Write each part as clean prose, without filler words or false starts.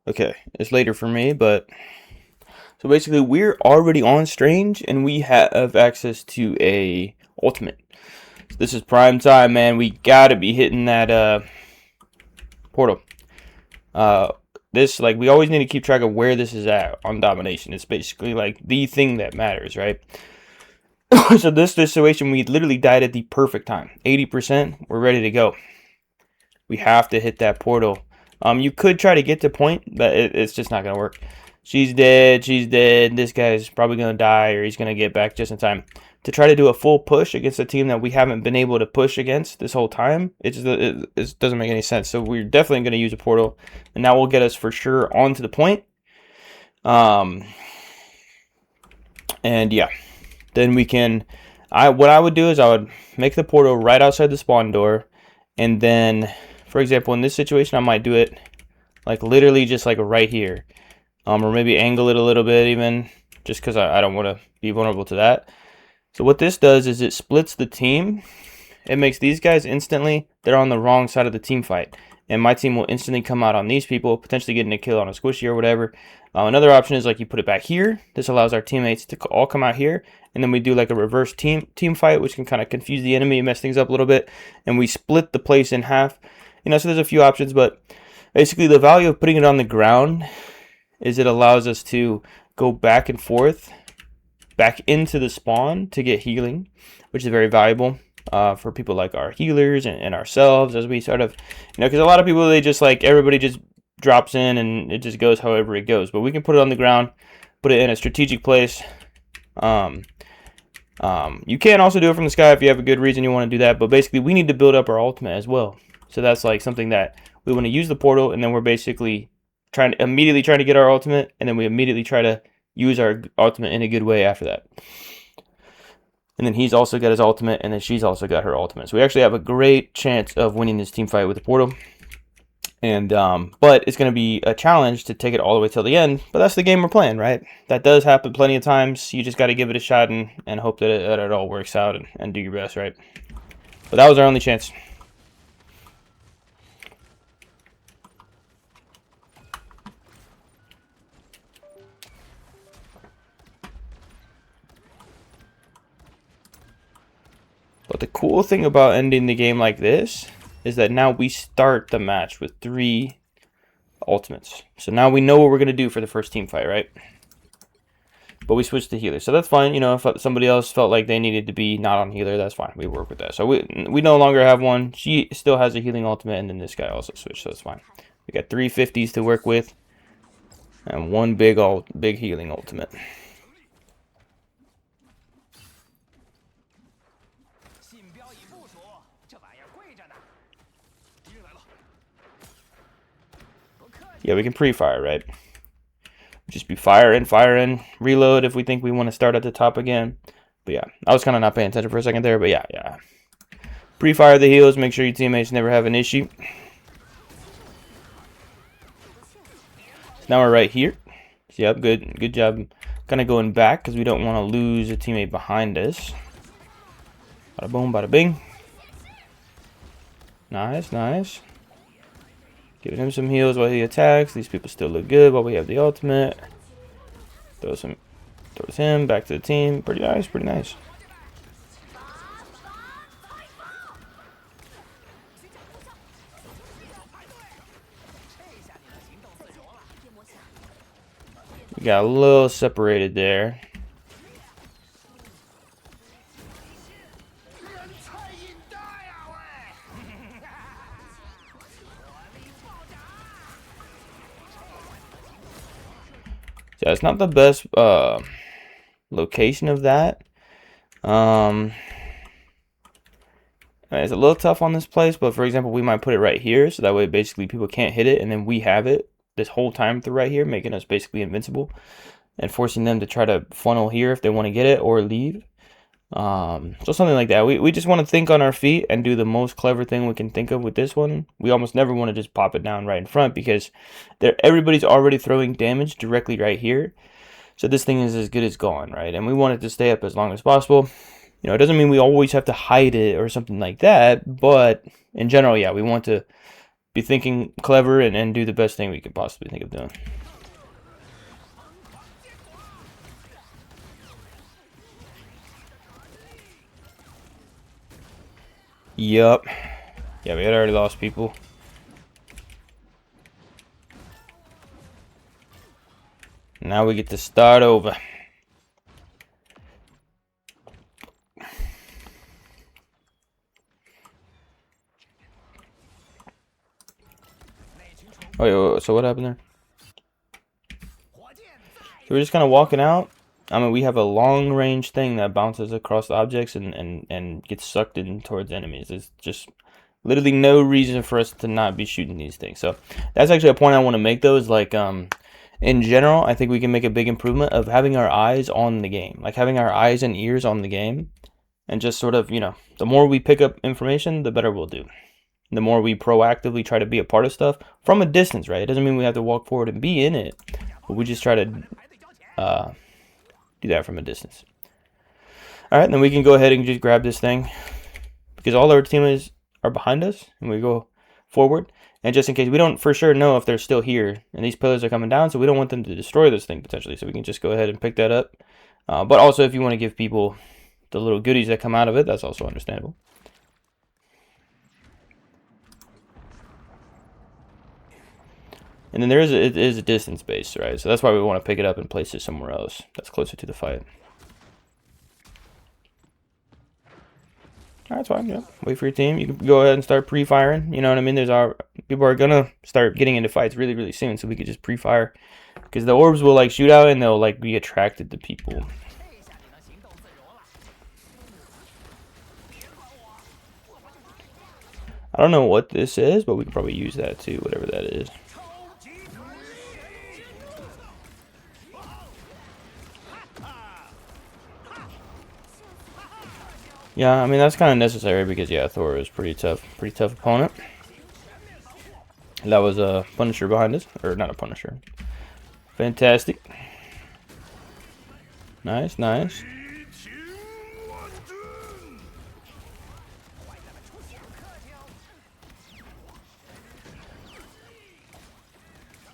Okay, it's later for me, but so basically we're already on Strange and we have access to a ultimate. So this is prime time, man. We gotta be hitting that portal. This, like, we always need to keep track of where this is at on domination. It's basically like the thing that matters, right? So this situation, we literally died at the perfect time. 80%, we're ready to go. We have to hit that portal. You could try to get to point, but it's just not gonna work. She's dead. She's dead. This guy's probably gonna die, or he's gonna get back just in time to try to do a full push against a team that we haven't been able to push against this whole time. It doesn't make any sense. So we're definitely gonna use a portal, and that will get us for sure onto the point. And yeah, then we can. What I would do is I would make the portal right outside the spawn door, and then, for example, in this situation, I might do it like literally just like right here, or maybe angle it a little bit even, just because I don't want to be vulnerable to that. So what this does is it splits the team. It makes these guys instantly, they're on the wrong side of the team fight, and my team will instantly come out on these people, potentially getting a kill on a squishy or whatever. Another option is like you put it back here. This allows our teammates to all come out here, and then we do like a reverse team fight, which can kind of confuse the enemy, mess things up a little bit, and we split the place in half. So there's a few options, but basically the value of putting it on the ground is it allows us to go back and forth, back into the spawn to get healing, which is very valuable for people like our healers and ourselves, as we sort of, because a lot of people, they just like, everybody just drops in and it just goes however it goes. But we can put it on the ground, put it in a strategic place. You can also do it from the sky if you have a good reason you want to do that, but basically we need to build up our ultimate as well. So that's like something that we want to use the portal, and then we're basically immediately trying to get our ultimate, and then we immediately try to use our ultimate in a good way after that. And then he's also got his ultimate, and then she's also got her ultimate. So we actually have a great chance of winning this team fight with the portal. And but it's going to be a challenge to take it all the way till the end. But that's the game we're playing, right? That does happen plenty of times. You just got to give it a shot and hope that it all works out and do your best, right? But that was our only chance. But the cool thing about ending the game like this is that now we start the match with 3 ultimates. So now we know what we're going to do for the first team fight, right? But we switched to healer. So that's fine. If somebody else felt like they needed to be not on healer, that's fine. We work with that. So we no longer have one. She still has a healing ultimate, and then this guy also switched, so that's fine. We got 3 50s to work with and 1 big healing ultimate. Yeah, we can pre-fire, right? Just be fire in, reload if we think we want to start at the top again. But yeah, I was kind of not paying attention for a second there, but yeah. Pre-fire the heals, make sure your teammates never have an issue. So now we're right here. So yep, good job kind of going back, because we don't want to lose a teammate behind us. Bada boom, bada bing. Nice. Giving him some heals while he attacks. These people still look good while we have the ultimate. Throws him back to the team. Pretty nice. We got a little separated there. Yeah, it's not the best location of that. It's a little tough on this place, but for example, we might put it right here, so that way basically people can't hit it, and then we have it this whole time through right here, making us basically invincible and forcing them to try to funnel here if they want to get it or leave. So something like that. We just want to think on our feet and do the most clever thing we can think of with this one. We almost never want to just pop it down right in front, because everybody's already throwing damage directly right here. So this thing is as good as gone, right? And we want it to stay up as long as possible. It doesn't mean we always have to hide it or something like that, but in general, yeah, we want to be thinking clever and do the best thing we could possibly think of doing. Yup. Yeah, we had already lost people. Now we get to start over. Wait, so what happened there? So we're just kind of walking out. I mean, we have a long-range thing that bounces across objects and gets sucked in towards enemies. There's just literally no reason for us to not be shooting these things. So that's actually a point I want to make, though, is like, in general, I think we can make a big improvement of having our eyes on the game. Like, having our eyes and ears on the game. And just sort of, you know, the more we pick up information, the better we'll do. The more we proactively try to be a part of stuff from a distance, right? It doesn't mean we have to walk forward and be in it. But we just try to do that from a distance. Alright, then we can go ahead and just grab this thing. Because all our teammates are behind us. And we go forward. And just in case, we don't for sure know if they're still here. And these pillars are coming down. So we don't want them to destroy this thing potentially. So we can just go ahead and pick that up. But also if you want to give people the little goodies that come out of it, that's also understandable. And then it is a distance base, right? So that's why we want to pick it up and place it somewhere else that's closer to the fight. Alright, that's fine, yeah. Wait for your team. You can go ahead and start pre-firing. You know what I mean? People are gonna start getting into fights really, really soon, so we could just pre-fire. Because the orbs will like shoot out and they'll like be attracted to people. I don't know what this is, but we can probably use that too, whatever that is. Yeah, I mean, that's kind of necessary because, yeah, Thor is pretty tough opponent. That was a Punisher behind us, or not a Punisher. Fantastic. Nice, nice.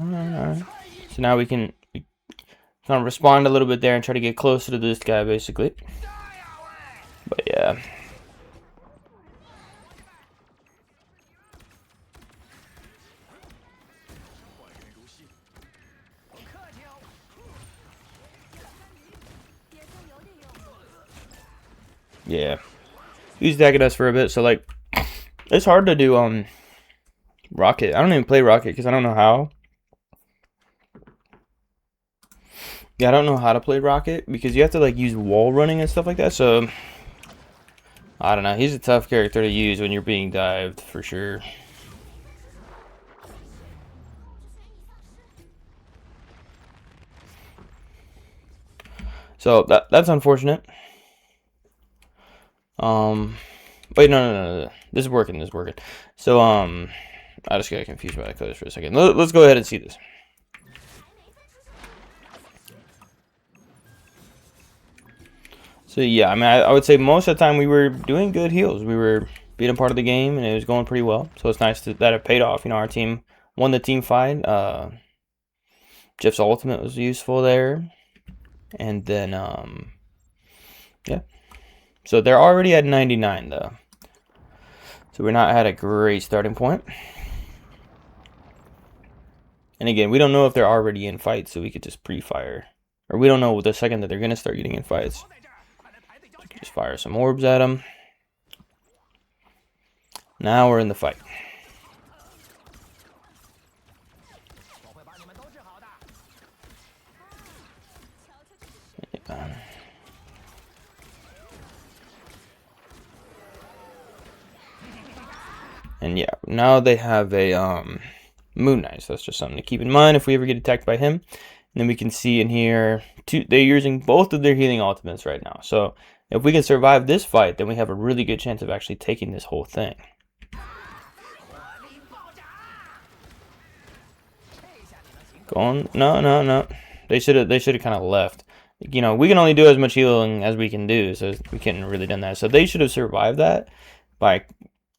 Alright. So now we can kind of respond a little bit there and try to get closer to this guy, basically. But yeah. Yeah. He's attacking us for a bit, so like it's hard to do Rocket. I don't even play Rocket because I don't know how. Yeah, I don't know how to play Rocket because you have to like use wall running and stuff like that, so I don't know. He's a tough character to use when you're being dived, for sure. So that's unfortunate. Wait, no. This is working. So I just got confused by the colors for a second. Let's go ahead and see this. So yeah, I mean, I would say most of the time we were doing good heals. We were being a part of the game, and it was going pretty well. So it's nice that it paid off. You know, our team won the team fight. Jeff's ultimate was useful there, and then yeah. So they're already at 99 though. So we're not at a great starting point. And again, we don't know if they're already in fights, so we could just pre-fire, or we don't know the second that they're gonna start getting in fights. Just fire some orbs at them. Now we're in the fight. And yeah, now they have a Moon Knight. So that's just something to keep in mind if we ever get attacked by him. And then we can see in here, they're using both of their healing ultimates right now. So if we can survive this fight, then we have a really good chance of actually taking this whole thing. Go on. No. They should have kind of left. You know, we can only do as much healing as we can do, so we couldn't really done that. So they should have survived that by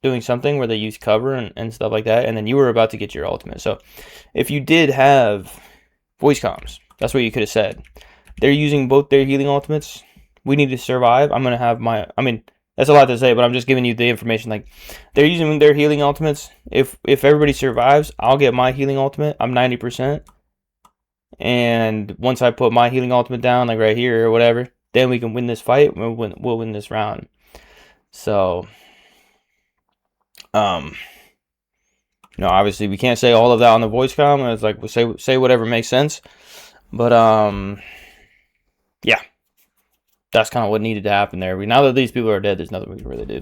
doing something where they use cover and stuff like that, and then you were about to get your ultimate. So if you did have voice comms, that's what you could have said. They're using both their healing ultimates. We need to survive. I'm gonna have my. I mean, that's a lot to say, but I'm just giving you the information. Like, they're using their healing ultimates. If everybody survives, I'll get my healing ultimate. I'm 90%, and once I put my healing ultimate down, like right here or whatever, then we can win this fight. We'll win this round. So, obviously we can't say all of that on the voice comm. It's like we say whatever makes sense. But yeah, that's kind of what needed to happen there. Now that these people are dead, there's nothing we can really do.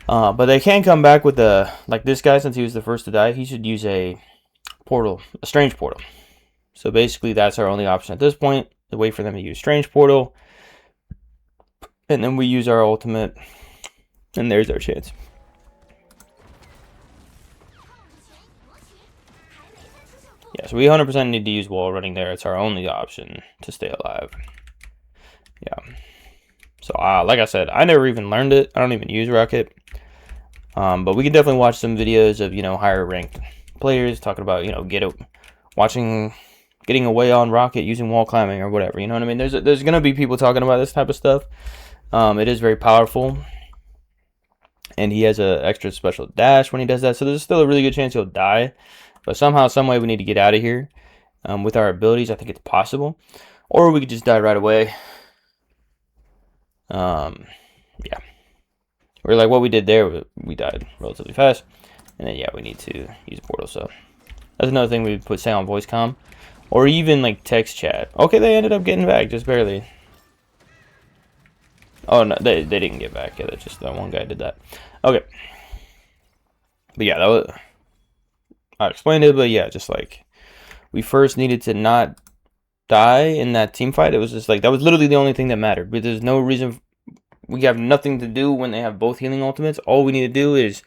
But they can come back with like this guy, since he was the first to die. He should use a portal, a strange portal. So basically, that's our only option at this point. To wait for them to use strange portal, and then we use our ultimate, and there's our chance. Yeah, so we 100% need to use wall running there. It's our only option to stay alive. Yeah. So, like I said, I never even learned it. I don't even use Rocket. But we can definitely watch some videos of, higher ranked players talking about, getting away on Rocket using wall climbing or whatever. You know what I mean? There's going to be people talking about this type of stuff. It is very powerful. And he has an extra special dash when he does that. So there's still a really good chance he'll die. But somehow, some way, we need to get out of here. With our abilities, I think it's possible. Or we could just die right away. Yeah. Or like what we did there, we died relatively fast. And then, yeah, we need to use a portal. So that's another thing we would say on voice comm. Or even, like, text chat. Okay, they ended up getting back, just barely. Oh, no, they didn't get back. Yeah, that's just that one guy did that. Okay. But, yeah, that was... I explained it, but, yeah, just, like... We first needed to not die in that team fight. It was just, like... That was literally the only thing that mattered. But there's no reason... We have nothing to do when they have both healing ultimates. All we need to do is...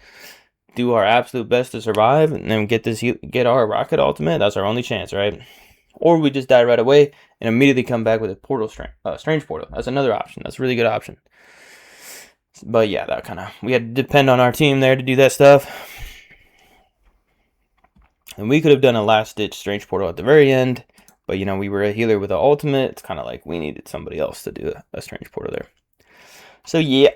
do our absolute best to survive, and then get our Rocket ultimate. That's our only chance, right? Or we just die right away and immediately come back with a portal strange portal. That's another option. That's a really good option. But yeah, that kind of, we had to depend on our team there to do that stuff. And we could have done a last ditch strange portal at the very end, but we were a healer with an ultimate. It's kind of like we needed somebody else to do a strange portal there. So yeah.